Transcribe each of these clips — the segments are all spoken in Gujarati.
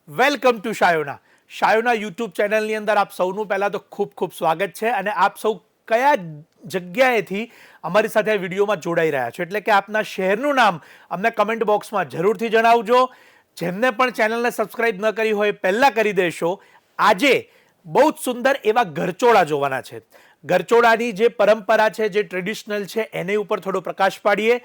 વેલકમ ટુ શાયોના યુટ્યુબ ચેનલની અંદર આપ સૌનું પહેલાં તો ખૂબ ખૂબ સ્વાગત છે. અને આપ સૌ કયા જગ્યાએથી અમારી સાથે આ વિડીયોમાં જોડાઈ રહ્યા છો, એટલે કે આપના શહેરનું નામ અમને કમેન્ટ બોક્સમાં જરૂરથી જણાવજો. જેમને પણ ચેનલને સબસ્ક્રાઇબ ન કરી હોય પહેલાં કરી દેશો. આજે બહુ જ સુંદર એવા ઘરચોળા જોવાના છે. ઘરચોળાની જે પરંપરા છે, જે ટ્રેડિશનલ છે, એની ઉપર થોડો પ્રકાશ પાડીએ.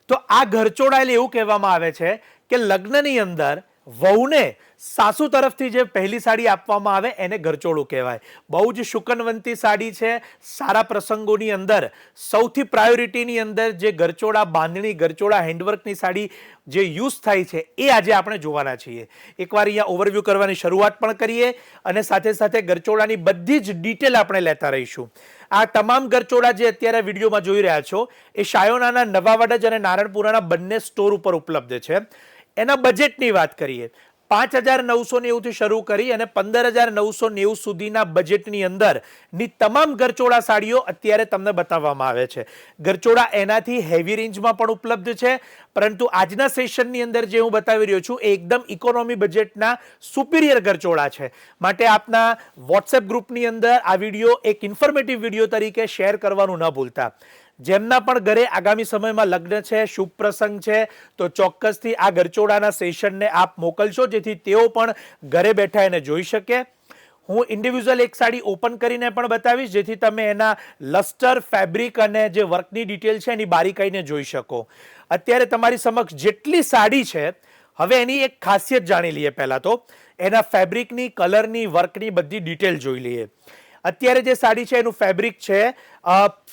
તો આ ઘરચોળા એટલે એવું કહેવામાં આવે છે કે લગ્નની અંદર વહુને સાસુ તરફથી જે પહેલી સાડી આપવામાં આવે એને ઘરચોળું કહેવાય. બહુ જ શુકનવંતી સાડી છે. સારા પ્રસંગોની અંદર સૌથી પ્રાયોરિટીની અંદર જે ઘરચોળા બાંધણી, ઘરચોળા હેન્ડવર્કની સાડી જે યુઝ થાય છે એ આજે આપણે જોવાના છીએ. એકવાર અહીંયા ઓવરવ્યૂ કરવાની શરૂઆત પણ કરીએ અને સાથે સાથે ઘરચોળાની બધી જ ડિટેલ આપણે લેતા રહીશું. આ તમામ ઘરચોળા જે અત્યારે વિડીયોમાં જોઈ રહ્યા છો એ શાયોનાના નવાવડજ અને નારણપુરાના બંને સ્ટોર ઉપર ઉપલબ્ધ છે. એના બજેટની વાત કરીએ, 5,990 થી શરૂ કરી અને 15,990 સુધીના બજેટની અંદરની તમામ ઘરચોળા સાડીઓ અત્યારે તમને બતાવવામાં આવે છે. ઘરચોળા એનાથી હેવી રેન્જમાં પણ ઉપલબ્ધ છે, પરંતુ આજના સેશનની અંદર જે હું બતાવી રહ્યો છું એ એકદમ ઇકોનોમી બજેટના સુપિરિયર ઘરચોળા છે. માટે આપના વોટ્સએપ ગ્રુપની અંદર આ વિડીયો એક ઇન્ફોર્મેટિવ વિડીયો તરીકે શેર કરવાનું ન ભૂલતા. જેમના પણ ઘરે આગામી સમયમાં લગ્ન છે, શુભ પ્રસંગ છે, તો ચોક્કસથી આ ઘરચોળાના સેશનને આપ મોકલશો, જેથી તેઓ પણ ઘરે બેઠા એને જોઈ શકે. હું ઇન્ડિવિજ્યુઅલ એક સાડી ઓપન કરીને પણ બતાવીશ, જેથી તમે એના લસ્ટર, ફેબ્રિક અને જે વર્કની ડિટેલ છે એની બારીકાઈને જોઈ શકો. અત્યારે તમારી સમક્ષ જેટલી સાડી છે, હવે એની એક ખાસિયત જાણી લઈએ. પહેલાં તો એના ફેબ્રિકની, કલરની, વર્કની બધી ડિટેલ જોઈ લઈએ. અત્યારે જે સાડી છે એનું ફેબ્રિક છે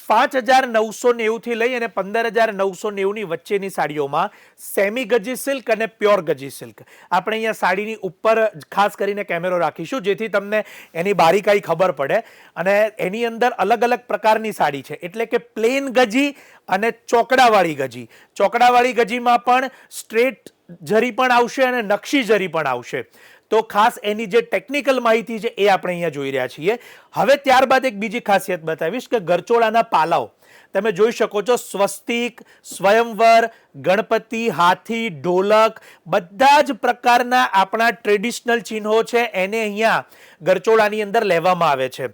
5,990 થી લઈ અને 15,990 ની વચ્ચેની સાડીઓમાં સેમી ગજી સિલ્ક અને પ્યોર ગજી સિલ્ક. આપણે અહીંયા સાડીની ઉપર ખાસ કરીને કેમેરો રાખીશું, જેથી તમને એની બારીકાઈ ખબર પડે. અને એની અંદર અલગ અલગ પ્રકારની સાડી છે, એટલે કે પ્લેન ગજી અને ચોકડાવાળી ગજી. ચોકડાવાળી ગજીમાં પણ સ્ટ્રેટ જરી પણ આવશે અને નકશી જરી પણ આવશે. તો ખાસ એની જે ટેકનિકલ માહિતી છે એ આપણે અહીંયા જોઈ રહ્યા છીએ. હવે ત્યારબાદ એક બીજી ખાસિયત બતાવીશ કે ઘરચોળાના પાલાઓ તમે જોઈ શકો છો. સ્વસ્તિક, સ્વયંવર, ગણપતિ, હાથી, ઢોલક, બધા જ પ્રકારના આપણા ટ્રેડિશનલ ચિહ્નો છે એને અહીંયા ઘરચોળાની અંદર લેવામાં આવે છે.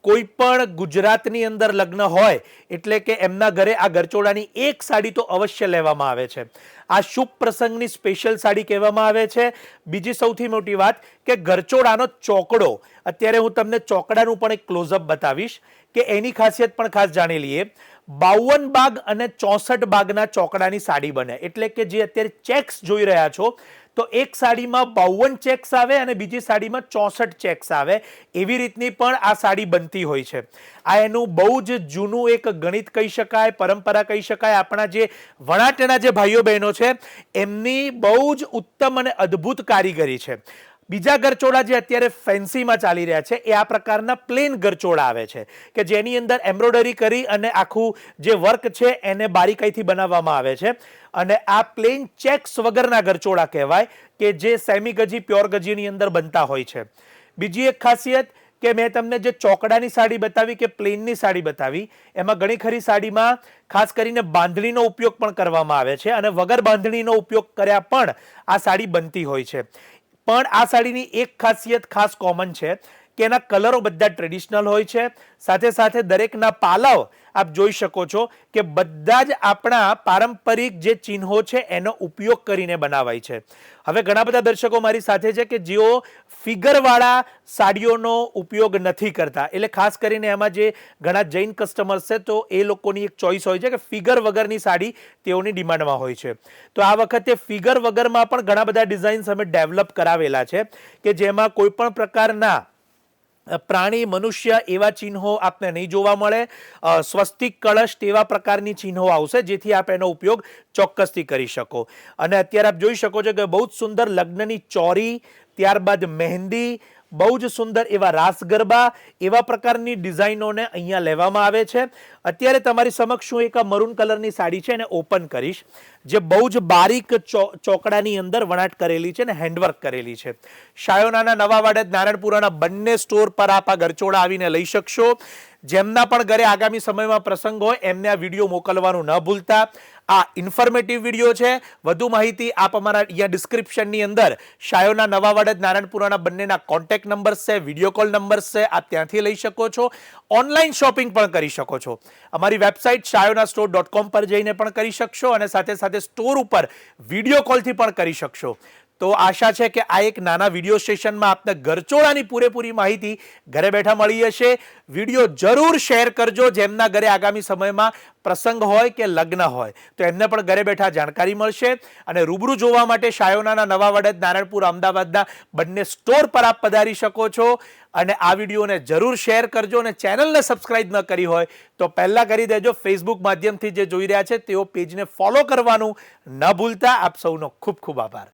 કોઈ પણ ગુજરાતની અંદર લગ્ન હોય એટલે કે એમના ઘરે આ ઘરચોળાની એક સાડી તો અવશ્ય લેવામાં આવે છે. આ શુભ પ્રસંગની સ્પેશિયલ સાડી કહેવામાં આવે છે. બીજી સૌથી મોટી વાત કે ઘરચોળાનો ચોકડો, અત્યારે હું તમને ચોકડાનું પણ એક ક્લોઝઅપ બતાવીશ કે એની ખાસિયત પણ ખાસ જાણી લઈએ. 52 ભાગ અને 64 ભાગના ચોકડાની સાડી બને, એટલે કે જે અત્યારે ચેક્સ જોઈ રહ્યા છો તો એક સાડીમાં 52 ચેક્સ આવે અને બીજી સાડીમાં 64 ચેક્સ આવે. એવી રીતની પણ આ સાડી બનતી હોય છે. આ એનું બહુ જ જૂનું એક ગણિત કહી શકાય, પરંપરા કહી શકાય. આપણા જે વણાટના જે ભાઈઓ બહેનો છે એમની બહુ જ ઉત્તમ અને અદ્ભુત કારીગરી છે. બીજા ઘરચોળા જે અત્યારે ફેન્સીમાં ચાલી રહ્યા છે એ આ પ્રકારના પ્લેન ઘરચોળા આવે છે કે જેની અંદર એમ્બ્રોઇડરી કરી અને આખું જે વર્ક છે એને બારીકાઈથી બનાવવામાં આવે છે. અને આ પ્લેન ચેક્સ વગરના ઘરચોળા કહેવાય કે જે સેમી ગજી, પ્યોર ગજીની અંદર બનતા હોય છે. બીજી એક ખાસિયત કે મેં તમને જે ચોકડાની સાડી બતાવી કે પ્લેનની સાડી બતાવી, એમાં ઘણી ખરી સાડીમાં ખાસ કરીને બાંધણીનો ઉપયોગ પણ કરવામાં આવે છે અને વગર બાંધણીનો ઉપયોગ કર્યા પણ આ સાડી બનતી હોય છે. પણ આ સાડીની એક ખાસિયત ખાસ કોમન છે કે એના કલરો બધા ટ્રેડિશનલ હોય છે. સાથે સાથે દરેકના પાલાઓ આપ જોઈ શકો છો કે બધા જ આપણા પારંપરિક જે ચિહ્નો છે એનો ઉપયોગ કરીને બનાવાય છે. હવે ઘણા બધા દર્શકો મારી સાથે છે કે જેઓ ફિગરવાળા સાડીઓનો ઉપયોગ નથી કરતા, એટલે ખાસ કરીને એમાં જે ઘણા જૈન કસ્ટમર્સ છે તો એ લોકોની એક ચોઈસ હોય છે કે ફિગર વગરની સાડી તેઓની ડિમાન્ડમાં હોય છે. તો આ વખતે ફિગર વગરમાં પણ ઘણા બધા ડિઝાઇન્સ અમે ડેવલપ કરાવેલા છે કે જેમાં કોઈ પણ પ્રકારના પ્રાણી, મનુષ્ય એવા ચિહ્નો આપને નહીં જોવા મળે. સ્વસ્તિક, કળશ તેવા પ્રકારની ચિહ્નો આવશે, જેથી આપ એનો ઉપયોગ ચોક્કસથી કરી શકો. અને અત્યારે આપ જોઈ શકો છો કે બહુ જ સુંદર લગ્નની ચોરી, ત્યારબાદ મહેંદી, બહુ જ સુંદર એવા રાસ ગરબા, એવા પ્રકારની ડિઝાઇનોને અહીંયા લેવામાં આવે છે. અત્યારે તમારી સમક્ષ હું એક મરૂન કલરની સાડી છે એને ઓપન કરીશ, જે બહુ જ બારીક ચોકડાની અંદર વણાટ કરેલી છે અને હેન્ડવર્ક કરેલી છે. શાયોનાના નવાવાડજ, નારણપુરાના બંને સ્ટોર પર આપ આ ઘરચોળા આવીને લઈ શકશો. જેમના પણ ઘરે આગામી સમયમાં પ્રસંગ હોય એમને આ વિડીયો મોકલવાનું ન ભૂલતા. આ ઇન્ફોર્મેટિવ વિડીયો છે. વધુ માહિતી આપ અમારા અહીંયા ડિસ્ક્રિપ્શનની અંદર શાયોના નવા વડદ નારાયણપુરાના બંનેના કોન્ટેક્ટ નંબર્સ છે, વિડીયો કોલ નંબર્સ છે, આપ ત્યાંથી લઈ શકો છો. ઓનલાઈન શોપિંગ પણ કરી શકો છો. અમારી વેબસાઇટ shayonastore.com પર જઈને પણ કરી શકશો અને સાથે સાથે સ્ટોર ઉપર વિડીયો કોલથી પણ કરી શકશો. તો આશા છે કે આ એક નાના વિડીયો સેશનમાં આપને ઘરચોળાની પૂરેપૂરી માહિતી ઘરે બેઠા મળી હશે. વિડીયો જરૂર શેર કરજો. જેમના ઘરે આગામી સમયમાં પ્રસંગ હોય કે લગ્ન હોય તો એમને પણ ઘરે બેઠા જાણકારી મળશે. અને રૂબરૂ જોવા માટે શાયોનાના નવા વડદ નારાયણપુર અમદાવાદના બંને સ્ટોર પર આપ પધારી શકો છો. અને આ વિડીયોને જરૂર શેર કરજો અને ચેનલને સબસ્ક્રાઇબ ન કરી હોય તો પહેલા કરી દેજો. ફેસબુક માધ્યમથી જે જોઈ રહ્યા છે તેઓ પેજને ફોલો કરવાનું ન ભૂલતા. આપ સૌનો ખૂબ ખૂબ આભાર.